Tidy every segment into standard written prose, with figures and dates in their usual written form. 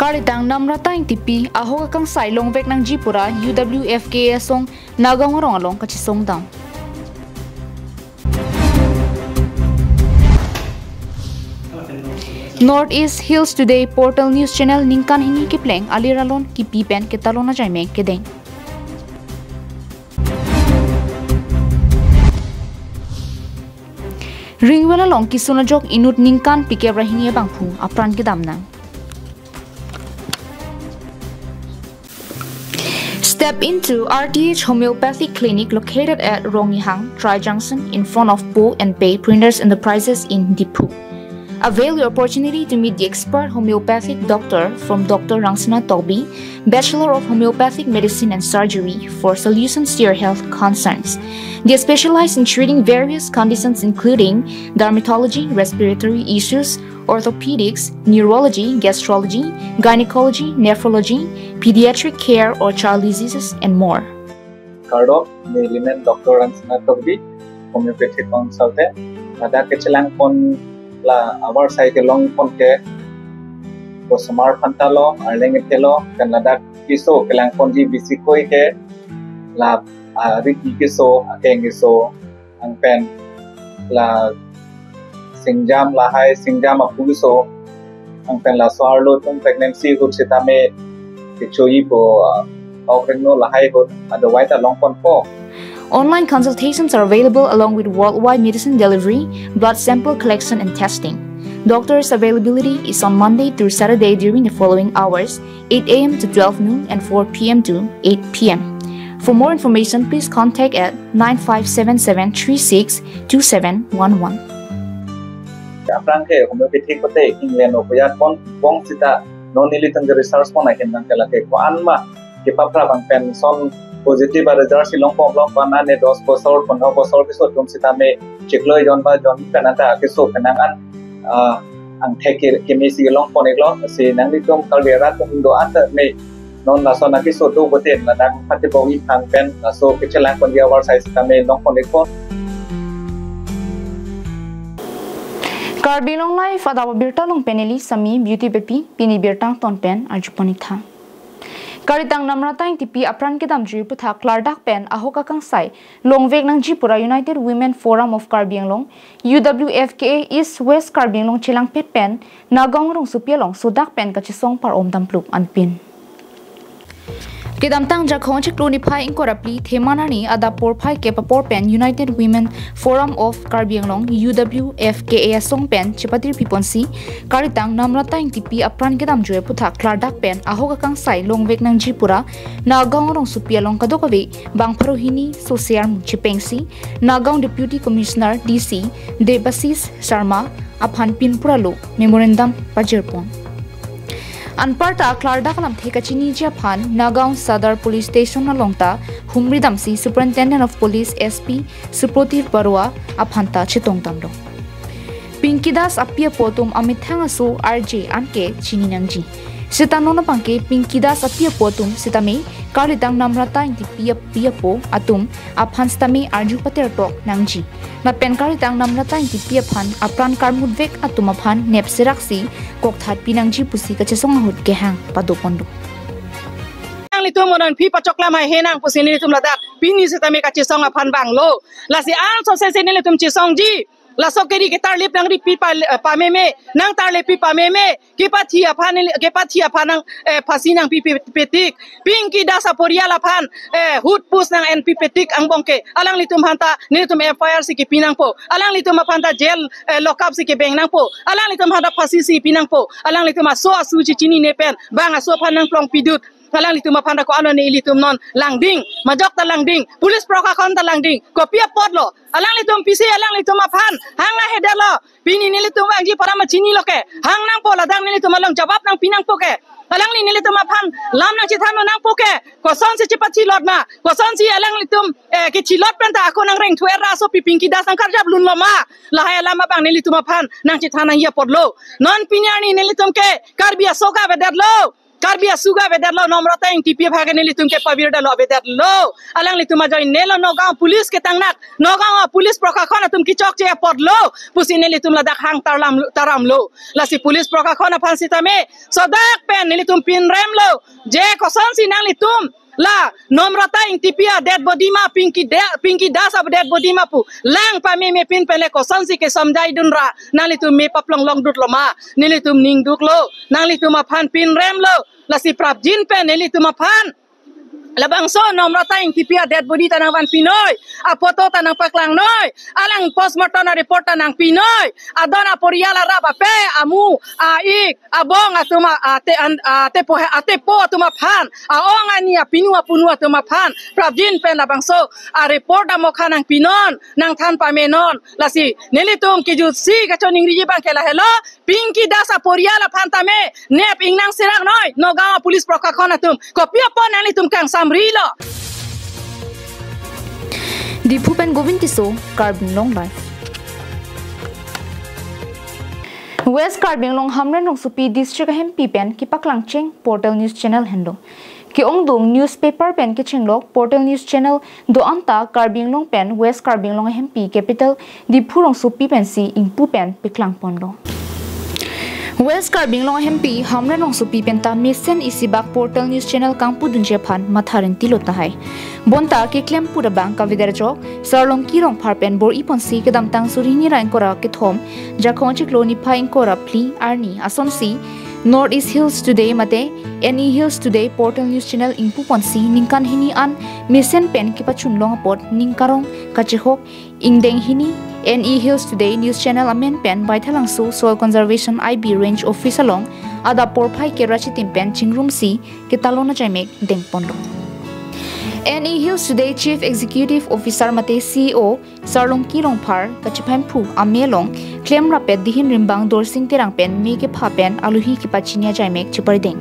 Karitang namrata yung tipi aho kakang sailong vek ng Jipura UWFK song nagong along kachisong daw. Northeast Hills Today Portal News Channel ningkan hingi kipleng aliralon kipipen kitalon na jaime kedeng. Ringwala long kisunajok inut ningkan pikebra hingi bangpung apran kedamna. Step into RTH Homeopathic Clinic located at Rongyhang, Tri Junction in front of Po and Pay Printers Enterprises in Dipu. Avail your opportunity to meet the expert homeopathic doctor from Dr. Rangsana Tobi, Bachelor of Homeopathic Medicine and Surgery, for solutions to your health concerns. They specialize in treating various conditions including dermatology, respiratory issues, orthopedics, neurology, gastrology, gynecology, nephrology, pediatric care or child diseases, and more. Kardo, nilimen Dr. Rangsana Tobi, homeopathic consultant. Ada kecilang pon la our site long ponte ko smart pantalo arleng telo kan lada kiso kelang ponji bisikoi ke la riki kiso akeng kiso ang pen la singjam la hai singjam apugiso ang pen la swarlo tum pregnancy ko sitame kichoi po okrenno la hai ko otherwise long pon po. Online consultations are available along with worldwide medicine delivery, blood sample collection and testing. Doctors' availability is on Monday through Saturday during the following hours, 8 a.m. to 12 noon and 4 p.m. to 8 p.m. For more information, please contact at 9577362711. Aprang ke homeopathic kote England opayat pon bong sita non nilitang research pon akin nang kalake ko anma ke papra bang pen son positive result silong pom long pana ne 10 bosor 15 bosor kisot tum sitame chikloi jon ba jon kanata kiso kanangan ang theke kemisi long pon eklo si nang litum kalbera tum do ata me non la sona kiso do boten la dang patibo wi khang pen so kichelang kon dia war size sitame long pon eklo Karbi Anglong life adawa birta long peneli sami beauty bepi pini birtang ton pen arjuponik tha. Karitang namrata yung tipi apran kedam juri putha klardak pen aho kakang sai longvek ng Jipura United Women Forum of Karbi Anglong UWFK East West Karbi Anglong chilang pet pen nagong rong supialong sudak pen kachisong par omdamplup anpin. Kedamtang jakhong chikloni phai inkorapli themanani adapor phai kepapor pen United Women Forum of Karbi Anglong UWFK song pen chipatir piponsi karitang namrata yung tipi apran kedam jue putha klardak pen aho kakang sai longvek ng Jipura nagong rong supialong kadokabe bang paruhini sosial chipengsi nagong Deputy Commissioner DC Debasis Sharma aphan pinpuralo memorandum pajirpon. Anparta klarda kalam thekachini Japan Nagaon Sadar Police Station alongta humridamsi Superintendent of Police SP Suprotir Barua aphanta chitong tamdo. Pinkidas apia potom amithangasu RJ anke chininangji. Sitanona pangke Pinkidas apia potom sitame karitang namrata inti pia po atum aphan stame arju patertok nangji. Na pen karitang namrata inti pia phan apran karmudvek atum aphan nepsiraksi kokthat pinangji pusi kachesong hut gehang padopondo. Ang litum monan pi pachokla mai henang pusini litum ladak pini sitame kachesong aphan banglo lasi an so se ne litum chisong ji la sokeri ke tar lip nang ri pi pa meme nang tar le pi pa meme ke pathia phanang phasinang pi petik pinki dasa poria la phan hut pus nang en pi petik ang bongke alang litum hanta nitum FIR si ke pinang po alang litum phanta jail lockup si ke beng nang po alang litum hanta phasi si pinang po alang litum so asu chi chini ne pen banga so phanang plong pidut alang litum phanda ko ano ni litum non langding majok ta langding police proka kon ta langding kopia potlo alang litum pisi alang litum phan hanga hedalo pini ni litum angji parama chini loke hang nang po ladang ni litum long jawab nang pinang poke alang ni litum phan lam nang chithano nang poke ko son si chipachi lotma ko son si alang litum ke chilot penta ako nang reng thuera so pipingki das ang karjab lun loma lahaya lama bang ni litum phan nang chithana ya potlo non pinyani ni litum ke karbia soga bedadlo Karbi asuga bedar lo nomrata yang tipi bhaga neli tum ke pabirda lo bedar lo alang li tuma join nelo nogaon police ke tangnak nogaon police prokakhona tum ki chok che pod lo pusi neli tum ladak hang taram lo la si police prokakhona phansi tame sodak pen neli tum pin rem lo je koson si nang li tum la nomrata ing tipia dead body ma pinky das ab dead body ma pu lang pa me pin pele ko sansi ke samjai dunra nali tu me paplong long dut lo ma nili tum ning duk lo nali tu ma phan pin rem lo la si prap jin pe nili tu ma phan labang so nomrata ing tipia dead body tanang van pinoy a foto tanang paklang noy alang postmortem report tanang pinoy adona poriala raba pe amu a ik abong atuma ate po atuma phan a ongani a pinua punua atuma phan pravjin pen labang so a report amo khanang pinon nang than pa menon lasi nelitum kiju si kachoning riji bang kela hello pinki dasa poriala phan tame nep ingnang sirang noy nogawa police prokakhona tum kopia po nalitum kang Rilo. Di Pupen Govintiso, Karbi Anglong Life. West Karbi Anglong Hamren Rong Supi District MP Pen Kipaklang Cheng Portal News Channel Hendo. Ki Ongdung Newspaper Pen Kichinglok Portal News Channel Do Anta Karbi Anglong Pen West Karbi Anglong MP Capital Di Purong Supi Pen Si Ingpu Pen Piklang Pondo. West Karbi Anglong MP Hamren Rong Supi Penta Mesen Isibak Portal News Channel Kangpu Dunjepan Matharin Tilotahai Bonta ke klem pura bang ka vidarjo sarlong kirong parpen bor iponsi kedam tang surini rain kora ke thom jakon chiklo ni phain kora pli arni asonsi Northeast Hills Today mate NE Hills Today Portal News Channel ingpu ponsi ningkan hini an mesen pen ki pachun long pot ningkarong kachihok ingdeng hini NE Hills Today News Channel amen pen baithalang so soil conservation IB range office along ada porphai ke rachitim pen chingrum si ke talona jaimek deng pondo NE Hills Today Chief Executive Officer Mate CEO Sarlong Kirong Par Kachipam Pu Amelong claim rapid dihin rimbang dorsing tirang pen me ke pha pen aluhi ki pachinia jaimek chipardeng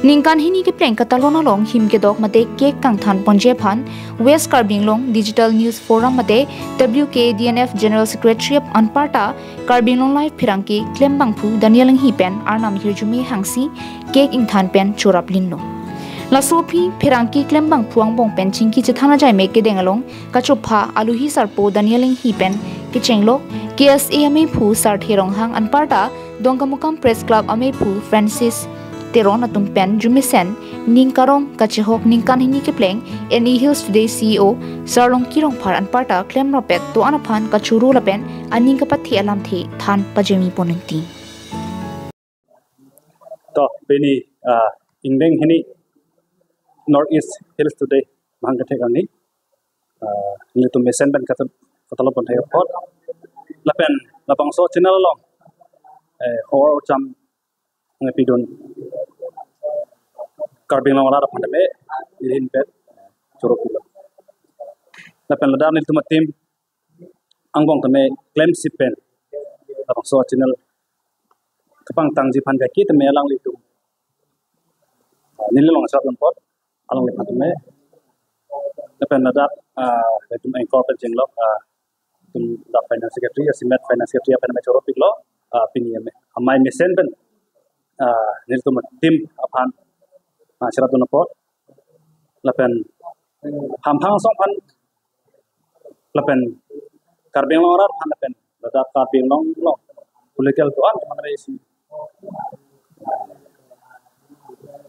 Ningkan hini ke pleng katalona long him ke dok mate ke kang than ponje phan West Karbi Anglong Digital News Forum mate WKDNF General Secretary Anparta Karbi Anglong Live Phirangki claim bangphu Daniel hi pen arnam hirjumi hangsi ke ing than pen chorap linno La Sophie Phirangki klembang phuang bong pen chingki chithana jai me ke dengalong kachopha aluhi sarpo Danieling hi pen ki chenglo KSA ame phu sar therong hang anparta dongkamukam press club ame phu Francis Teron atung pen jumisen ningkarong kachihok ningkan hini ke pleng NE Hills Today CEO sarlong kirong phar anparta klem ropet to anaphan kachuru lapen aning kapathi alam the than pajemi poningti to beni ingdeng hini Northeast Hills Today mangkate kami ni tu mesen ban katalo pon thai pot lapen lapang so channel long hor cham ngapidon Karbi Anglong lara pandame irin pet chorokilo lapen ladar ni tuma tim angbong tame claim sipen lapang so channel kapang tangji pan ki tame alang litu nilong asap pot along lepas tu me, lepas nadat itu incorporate jenglok, tu dah finance secretary, asimet finance secretary apa nama corot piklo, pini me, amai mesen ben, nil tu tim apan, syarat tu napot, lepas hampang songpan, lepas Karbi Anglong orang pan lepas nadat Karbi Anglong lo, political tuan mana isi,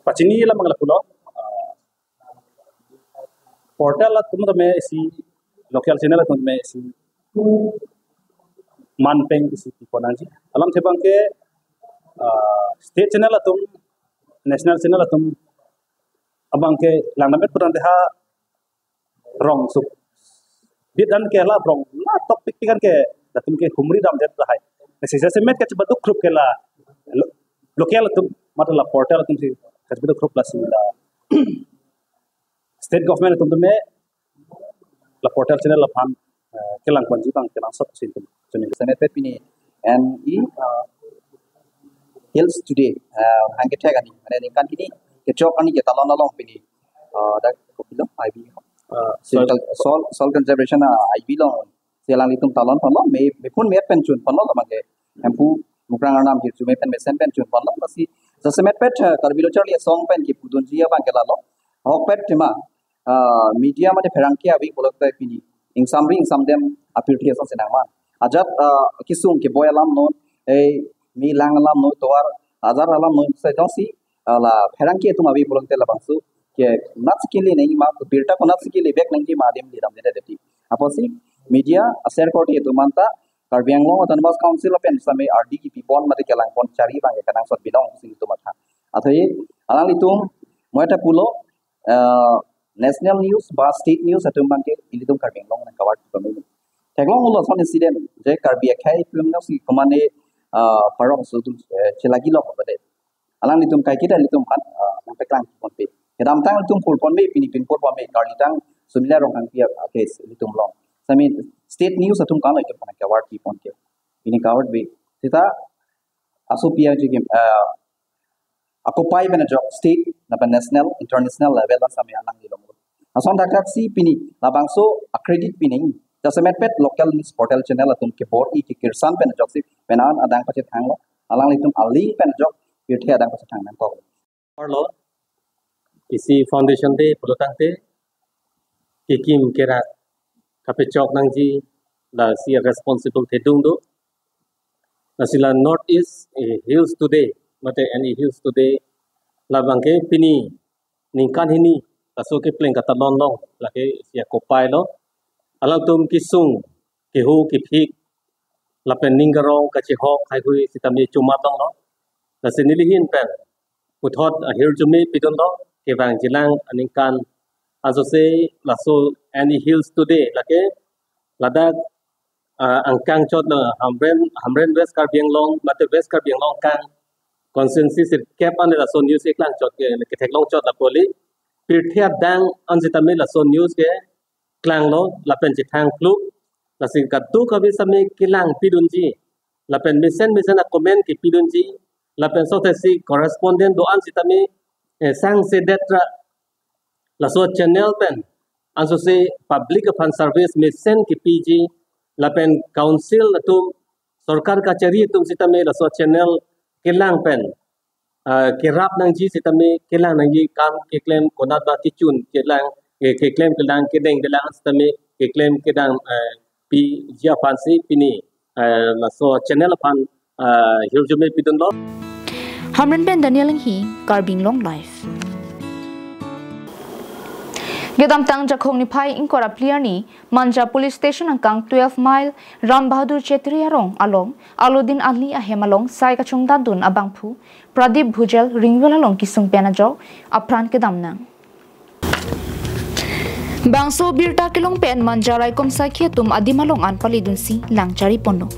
pacini lah mengelak pulau. Portal lah tuh me isi local channel tuh me isi manpeng isi ponanji alam sebang ke state channel tuh national channel tuh abang ke lang namet puran deha rong sup bidan ke lah rong lah topik kan ke datum ke humri dam det lahai sisa semet ke coba tuh grup ke lah local tuh matalah portal tuh si coba tuh grup lah sih State government itu me la portal channel la pan kelang panji bang kelang sab sin tu Jadi semet pini NE Hills Today hangke tag ani mana ningkan kini kecok ani kita long pini dak kopilo IB soil conservation IB long selang litung talon palong me pun me pensiun palong lamage empu mukrang anam hitu me pen mesen pensiun palong masih Jasemet pet Karbi lo Charlie song pen ki pudun jia bang kelalo. Hok pet tema media mate pherangki abi bolak tai pini. Ing samdem apirthi asa senangman. Ajat kisung ke boy alam non mi lang alam no toar azar alam no sai josi la pherangki tum abi bolak tai la bangsu ke nat skili nei ma birta ko nat skili bek nang ki madem di dam de deti. Aposi media aser koti itu manta Karbi Anglong Autonomous Council of Pensame RD Pipon mate kelang pon cari bang kanang sot bidong sing itu mata. Athai alang itu moeta pulo national news ba state news atum bangke ilitum Karbi Anglong nang kawat pamil. Teglong ulo son incident je Karbi akai pumno si komane parong sudu celagi lo bade. Alang litum kai kita litum kan nang peklang pon pe. Kedam tang litum pulpon me pinipin pon pon me karlitang sumila rong kang pia case litum long. Sami state news atum kan itu kan kawat pon ke. Ini kawat be. Kita asupia je occupy bena job state na national international level la sami alang di long. Ason dakak si pini labangso accredit pining jasemet pet local news portal channel atum ke bor I ke kirsan bena job si penan adang pachet hanglo alang litum aling bena job pirthi adang pachet hang nang ko. Orlo isi foundation de pelotang te kikim kera kapechok nangji la si responsible te dungdo la sila northeast hills today mate any hills today la bangke pini ningkan hini kaso ke pleng kata lonlong la ke sia kopai lo alang tum kisung ke hu ki phik la pen ningarong ka chi hok khai hui sitami chumatong lo la senilihin pen uthot hirjumi pidon lo ke bang jilang aningkan aso se la so any hills today la ke ladak angkang chot na hamren west Karbi Anglong mate west Karbi Anglong kang consensus cap an la so news eklang chot ke theklong chot la poli pirthia dang anjitame la so news ke klang lo la pen chi thang kluk la sing ka tu ka bi same kilang pidunji la pen mission a comment ki pidunji la pen so si correspondent do anjitame sang se detra la so channel pen anso se public fund service mission ki PG la pen council atum sarkar ka chari tum sitame la so channel kilang pen kirap nang ji sitame kilang nang ji kam ke claim konat ba ki chun kilang ke claim kilang ke deng kilang sitame ke claim kidang pi jia fansi pini la so channel pan hirjume pidon lo Hamren Ben Daniel hi Karbi Anglong live Gedam tang jakhong ni phai inkora clear ni Manja police station angkang 12 mile Ram Bahadur Chetri arong along Alodin Ali ahemalong sai ka chungda dun abangphu Pradip Bhujel ringwala long kisung pena jo apran kedam nang Bangso birta kilong pen manjarai kom sakhe tum adimalong an palidun si langchari ponno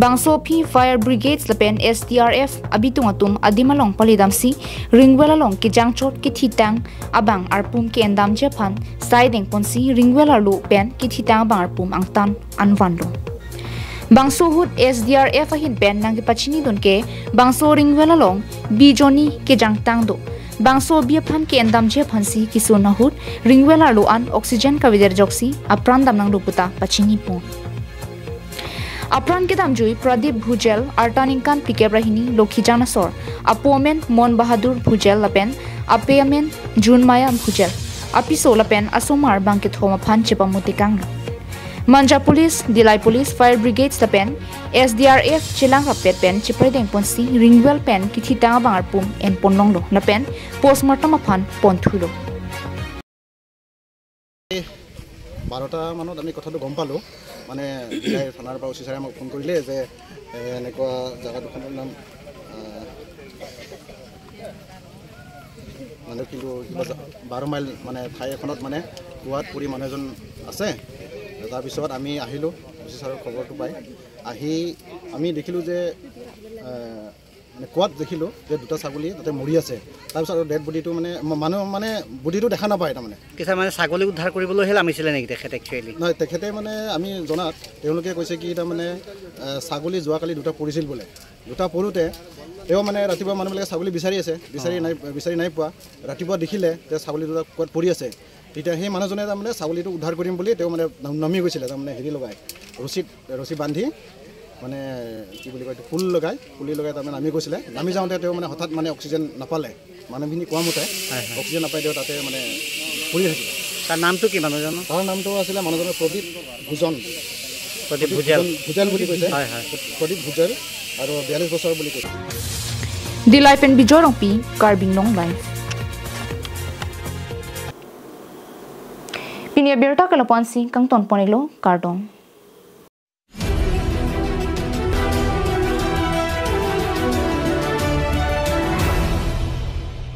Bangso P fire brigades lapen SDRF abitung atum adimalong palidam si ringwala long ki jangchot ki thitang abang arpum ke endam jepan siding ponsi ringwala lu pen ki thitang abang arpum angtan anwanlo Bangso hut SDRF ahin pen nang ki pachini don ke bangso ringwala long bijoni ke jangtang do Bangso biaphan ke endam je phansi kisuna hut ringwela lo an oxygen ka vider joksi apran dam nang luputa pachini po apran ke dam jui Pradip Bhujel artaning kan pikeb rahini lokhijana sor apomen Mon Bahadur Bhujel lapen apeamen Junmaya Bhujel apiso lapen asomar bangke thoma phan chepa mutikang Manja Police, Dilai Police, Fire Brigades lapen, SDRF chilang rapet pen chipredeng ponsi ringwell pen kithitang bangar pum en ponlong lo lapen postmortem aphan ponthulo. 12টা মানত আমি কথাটো গম পালো মানে জিলাই থানাৰ পৰা অফিচাৰে আমাক ফোন কৰিলে যে এনেকুৱা জায়গা দুখনৰ নাম মানে কিন্তু 12 মাইল মানে ঠাই এখনত মানে কুৱাত পৰি মানুহ এজন আছে তাৰপিছত আমি আহিলো অফিচাৰৰ খবৰটো পাই আহি আমি দেখিলো যে মানে কুৱাত দেখিলো যে দুটা ছাগলী তাতে মৰি আছে তাৰপিছত ডেড বডিটো মানে মানুহ মানে বডিটো দেখা নাপায় তাৰমানে কিছা মানে ছাগলী উদ্ধাৰ কৰিবলৈ হেল আমিছিলে নেকি তেখেতে একচুৱেলি নহয় তেখেতে মানে আমি জনাত তেওঁলোকে কৈছে কি তাৰমানে ছাগলী যোৱাকালি দুটা পৰিছিল বোলে দুটা পৰোতে তেওঁ মানে ৰাতিপুৱা মানুহবিলাকে ছাগলী বিচাৰি নাই পোৱা ৰাতিপুৱা দেখিলে যে ছাগলী দুটা কুৱাত পৰি আছে তেতিয়া সেই মানুহজনে তাৰমানে ছাগলীটো উদ্ধাৰ কৰিম বুলি তেওঁ মানে নামি গৈছিলে তাৰমানে হেৰি লগাই ৰছী বান্ধি মানে কি বুলি কয় পুলি লগাই তাৰমানে নামি গৈছিলে নামি যাওঁতে তেওঁ মানে হঠাৎ মানে অক্সিজেন নাপালে মানুহখিনি কোৱা মতে অক্সিজেন নাপাই তেওঁ তাতে মানে পৰি থাকিলে তাৰ নামটো কি মানুহজনৰ তাৰ নামটো আছিলে মানুহজনৰ প্ৰদীপ ভুজেল বুলি কৈছে প্ৰদীপ ভুজেল আৰু 42 বছৰ বুলি কৈছে দি লাইফ এণ্ড বিজয় ৰংপি কাৰ্বি আংলং লাইফ পিনিয়া বিৰতা কলপানসি কাংতন পনেলো কাৰ্ডং